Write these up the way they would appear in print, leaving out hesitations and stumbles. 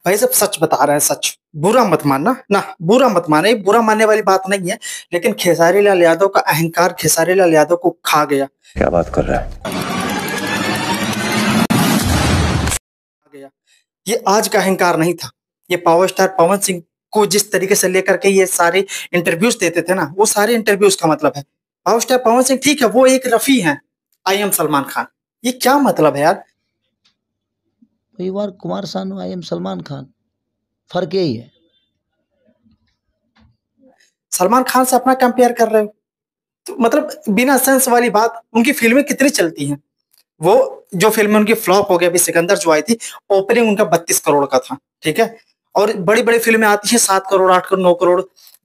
भाई सब सच बता रहे हैं, सच। बुरा मत मानना ना, बुरा मत माना, ये बुरा मानने वाली बात नहीं है। लेकिन खेसारी लाल यादव का अहंकार खेसारी लाल यादव को खा गया। क्या बात कर रहा है? खा गया। ये आज का अहंकार नहीं था। ये पावर स्टार पवन सिंह को जिस तरीके से लेकर के ये सारे इंटरव्यूज देते थे ना, वो सारे इंटरव्यूज का मतलब है पावर स्टार पवन सिंह ठीक है, वो एक रफी है, आई एम सलमान खान। ये क्या मतलब है यार? You are Kumar Sanu, I am Salman Khan, फर्क यही है। सलमान खान से अपना कंपेयर कर रहे हो तो मतलब बिना सेंस वाली बात। उनकी फिल्में कितनी चलती हैं? वो जो फिल्म उनकी फ्लॉप हो गई अभी सिकंदर जो आई थी, ओपनिंग उनका 32 करोड़ का था, ठीक है। और बड़ी बड़ी फिल्में आती हैं 7 करोड़ 8 करोड़ 9 करोड़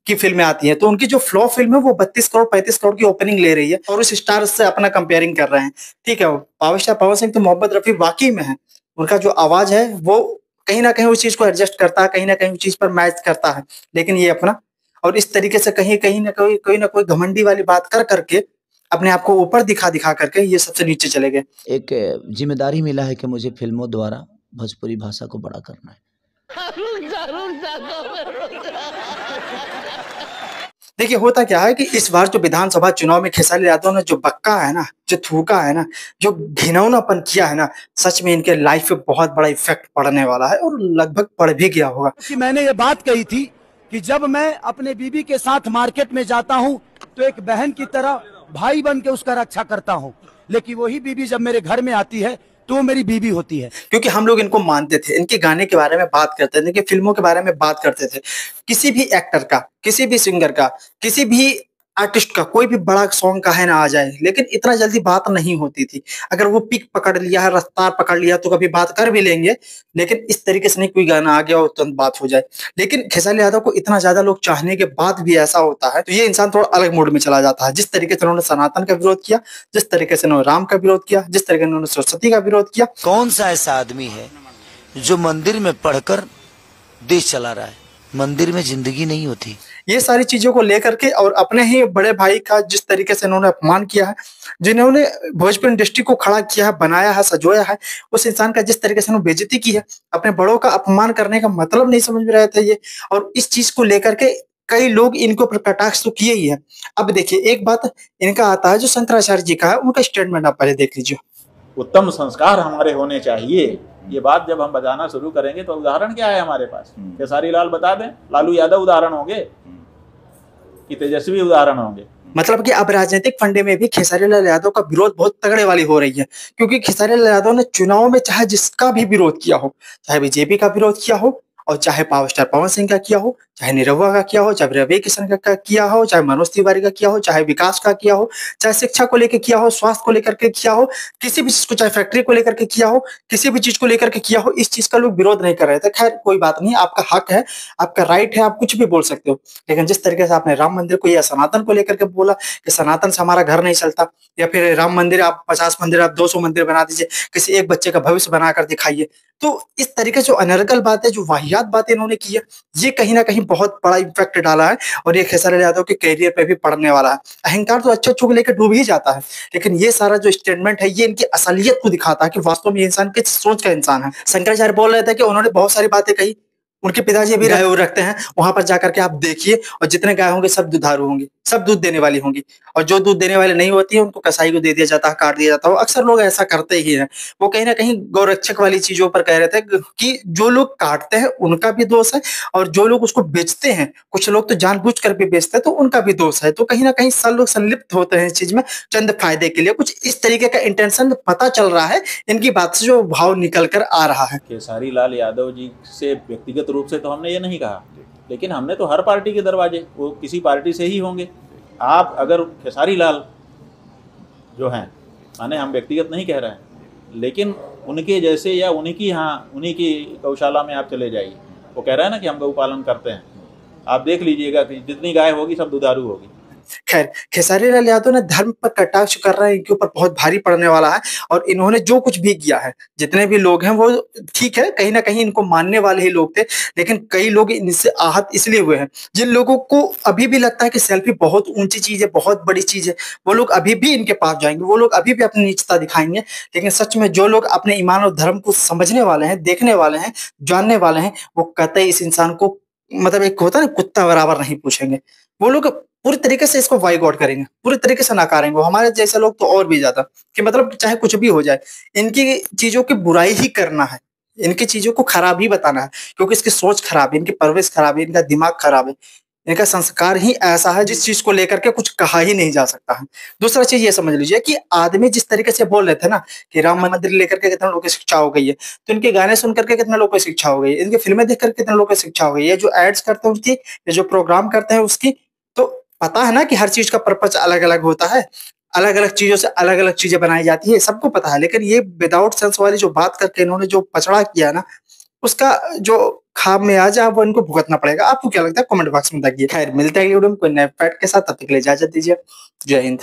की फिल्में आती हैं, तो उनकी जो फ्लॉप फिल्म है वो 32 करोड़ 35 करोड़ की ओपनिंग ले रही है और उस स्टार से अपना कंपेयरिंग कर रहे हैं। ठीक है, पावर स्टार पवन सिंह तो मोहम्मद रफी वाकई में है। उनका जो आवाज है वो कहीं ना कहीं उस चीज को एडजस्ट करता है, कहीं ना कहीं उस चीज पर मैच करता है। लेकिन ये अपना और इस तरीके से कहीं कहीं ना कोई घमंडी वाली बात कर करके अपने आप को ऊपर दिखा दिखा करके ये सबसे नीचे चले गए। एक जिम्मेदारी मिला है कि मुझे फिल्मों द्वारा भोजपुरी भाषा को बड़ा करना है। देखिए होता क्या है कि इस बार जो विधानसभा चुनाव में खेसारी यादव ने जो बक्का है ना, जो थूका है ना, जो घिनौनापन किया है ना, सच में इनके लाइफ पे बहुत बड़ा इफेक्ट पड़ने वाला है और लगभग पड़ भी गया होगा। कि मैंने ये बात कही थी कि जब मैं अपने बीबी के साथ मार्केट में जाता हूं तो एक बहन की तरह भाई बन के उसका रक्षा करता हूं, लेकिन वही बीबी जब मेरे घर में आती है तो वो मेरी बीबी होती है। क्योंकि हम लोग इनको मानते थे, इनके गाने के बारे में बात करते थे, इनके फिल्मों के बारे में बात करते थे। किसी भी एक्टर का, किसी भी सिंगर का, किसी भी आर्टिस्ट का कोई भी बड़ा सॉन्ग का है ना आ जाए, लेकिन इतना जल्दी बात नहीं होती थी। अगर वो पिक पकड़ लिया है, रफ्तार पकड़ लिया तो कभी बात कर भी लेंगे, लेकिन इस तरीके से नहीं कोई गाना आ गया और तुरंत बात हो जाए। लेकिन खेसारी यादव को इतना ज्यादा लोग चाहने के बाद भी ऐसा होता है तो ये इंसान थोड़ा अलग मूड में चला जाता है। जिस तरीके से उन्होंने सनातन का विरोध किया, जिस तरीके से उन्होंने राम का विरोध किया, जिस तरीके से उन्होंने सरस्वती का विरोध किया। कौन सा ऐसा आदमी है जो मंदिर में पढ़कर देश चला रहा है? मंदिर में जिंदगी नहीं होती। ये सारी चीजों को लेकर के और अपने ही बड़े भाई का जिस तरीके से इन्होंने अपमान किया है, जिन्होंने भोजपुरी इंडस्ट्री को खड़ा किया है, बनाया है, सजोया है, उस इंसान का जिस तरीके से उन्होंने बेइज्जती की है, अपने बड़ों का अपमान करने का मतलब नहीं समझ में रहे थे ये। और इस चीज को लेकर के कई लोग इनको ऊपर कटाक्ष तो किए ही है। अब देखिए एक बात इनका आता है जो शंकराचार्य जी का है, उनका स्टेटमेंट आप पहले देख लीजिए। उत्तम संस्कार हमारे होने चाहिए, ये बात जब हम बताना शुरू करेंगे तो उदाहरण क्या है हमारे पास? खेसारी लाल बता दें, लालू यादव उदाहरण होंगे कि तेजस्वी उदाहरण होंगे। मतलब कि अब राजनीतिक फंडे में भी खेसारी लाल यादव का विरोध बहुत तगड़े वाली हो रही है, क्योंकि खेसारी लाल यादव ने चुनाव में चाहे जिसका भी विरोध किया हो, चाहे बीजेपी का विरोध किया हो और चाहे पावर स्टार पवन सिंह का किया हो, चाहे निरहुआ का किया हो, चाहे रवि किशन का किया हो, चाहे मनोज तिवारी का किया हो, चाहे विकास का किया हो, चाहे शिक्षा को लेकर किया हो, स्वास्थ्य को लेकर के किया हो, किसी भी चीज को, चाहे फैक्ट्री को लेकर के किया हो, किसी भी चीज को लेकर के किया हो, इस चीज का लोग विरोध नहीं कर रहे थे। खैर कोई बात नहीं, आपका हक है, आपका राइट है, आप कुछ भी बोल सकते हो। लेकिन जिस तरीके से आपने राम मंदिर को या सनातन को लेकर के बोला कि सनातन से हमारा घर नहीं चलता, या फिर राम मंदिर आप 50 मंदिर आप 200 मंदिर बना दीजिए, किसी एक बच्चे का भविष्य बनाकर दिखाइए, तो इस तरीके से जो अनर्गल बातें, जो वाहियात बातें इन्होंने की है, ये कहीं ना कहीं बहुत बड़ा इम्पैक्ट डाला है और ये खेसारी यादव के करियर पे भी पड़ने वाला है। अहंकार तो अच्छे को लेकर डूब ही जाता है, लेकिन ये सारा जो स्टेटमेंट है ये इनकी असलियत को दिखाता है कि वास्तव में ये इंसान किस सोच का इंसान है। शंकराचार्य बोल रहे थे कि उन्होंने बहुत सारी बातें कही, उनके पिताजी भी गाय रखते हैं, वहां पर जाकर के आप देखिए और जितने गाय होंगे सब दुधारू होंगे, सब दूध देने वाली होंगी, और जो दूध देने वाले नहीं होती है उनको कसाई को दे दिया जाता है, काट दिया जाता है। अक्सर लोग ऐसा करते ही हैं। वो कहीं ना कहीं गौरक्षक वाली चीजों पर कह रहे थे कि जो लोग काटते हैं उनका भी दोष है और जो लोग उसको बेचते हैं, कुछ लोग तो जानबूझकर भी बेचते हैं, तो उनका भी दोष है। तो कहीं ना कहीं सब लोग संलिप्त होते हैं इस चीज में चंद फायदे के लिए। कुछ इस तरीके का इंटेंशन पता चल रहा है इनकी बात से, जो भाव निकल कर आ रहा है। खेसारी लाल यादव जी से व्यक्तिगत रूप से तो हमने ये नहीं कहा, लेकिन हमने तो हर पार्टी के दरवाजे, वो किसी पार्टी से ही होंगे। आप अगर खेसारी लाल जो हैं, माने हम व्यक्तिगत नहीं कह रहे हैं, लेकिन उनके जैसे या उन्हीं की गौशाला में आप चले जाइए, वो कह रहा है ना कि हम गौ पालन करते हैं, आप देख लीजिएगा कि जितनी गाय होगी सब दुधारू होगी। खैर, खेसारी लाल यादव ने धर्म पर कटाक्ष कर रहे हैं, इनके ऊपर बहुत भारी पड़ने वाला है और इन्होंने जो कुछ भी किया है, जितने भी लोग हैं वो ठीक है, कहीं न कहीं इनको मानने वाले ही लोग थे, लेकिन कई लोग इनसे आहत इसलिए हुए हैं। जिन लोगों को अभी भी लगता है कि सेल्फी बहुत ऊँची चीज़ है, बहुत बड़ी चीज़ है, वो लोग अभी भी इनके पास जाएँगे, वो लोग अभी भी अपनी नीचता दिखाएँगे, लेकिन सच में जो लोग अपने ईमान और धर्म को समझने वाले हैं, देखने वाले हैं, जानने वाले हैं, वो कतई इस इंसान को मतलब एक होता है ना कुत्ता बराबर नहीं पूछेंगे। वो लोग पूरी तरीके से इसको व्हाई गॉड करेंगे, पूरी तरीके से नकारेंगे। हमारे जैसे लोग तो और भी ज़्यादा कि मतलब चाहे कुछ भी हो जाए, इनकी चीज़ों की बुराई ही करना है, इनकी चीज़ों को खराब ही बताना है, क्योंकि इसकी सोच खराब है, इनकी परवरिश खराब है, इनका दिमाग खराब है, इनका संस्कार ही ऐसा है जिस चीज़ को लेकर के कुछ कहा ही नहीं जा सकता है। दूसरा चीज़ ये समझ लीजिए कि आदमी जिस तरीके से बोल रहे थे ना कि राम मंदिर लेकर के कितने लोगों की शिक्षा हो गई है, तो इनके गाने सुन करके कितने लोगों को शिक्षा हो गई है, इनकी फ़िल्में देख कर कितने लोगों को शिक्षा हो गई है, जो एड्स करते हैं उसकी, ये जो प्रोग्राम करते हैं उसकी, तो पता है ना कि हर चीज़ का पर्पज़ अलग-अलग होता है, अलग-अलग चीज़ों से अलग-अलग चीज़ें बनाई जाती है, सबको पता है। लेकिन ये विदाउट सेंस वाली जो बात करके इन्होंने जो पचड़ा किया ना, उसका जो खामियाजा है वो इनको भुगतना पड़ेगा। आपको क्या लगता है कमेंट बॉक्स में बताइए। खैर मिलते हैं वीडियो में कोई नए फैक्ट के साथ, तब तक के लिए इजाज़त दीजिए। जय हिंद।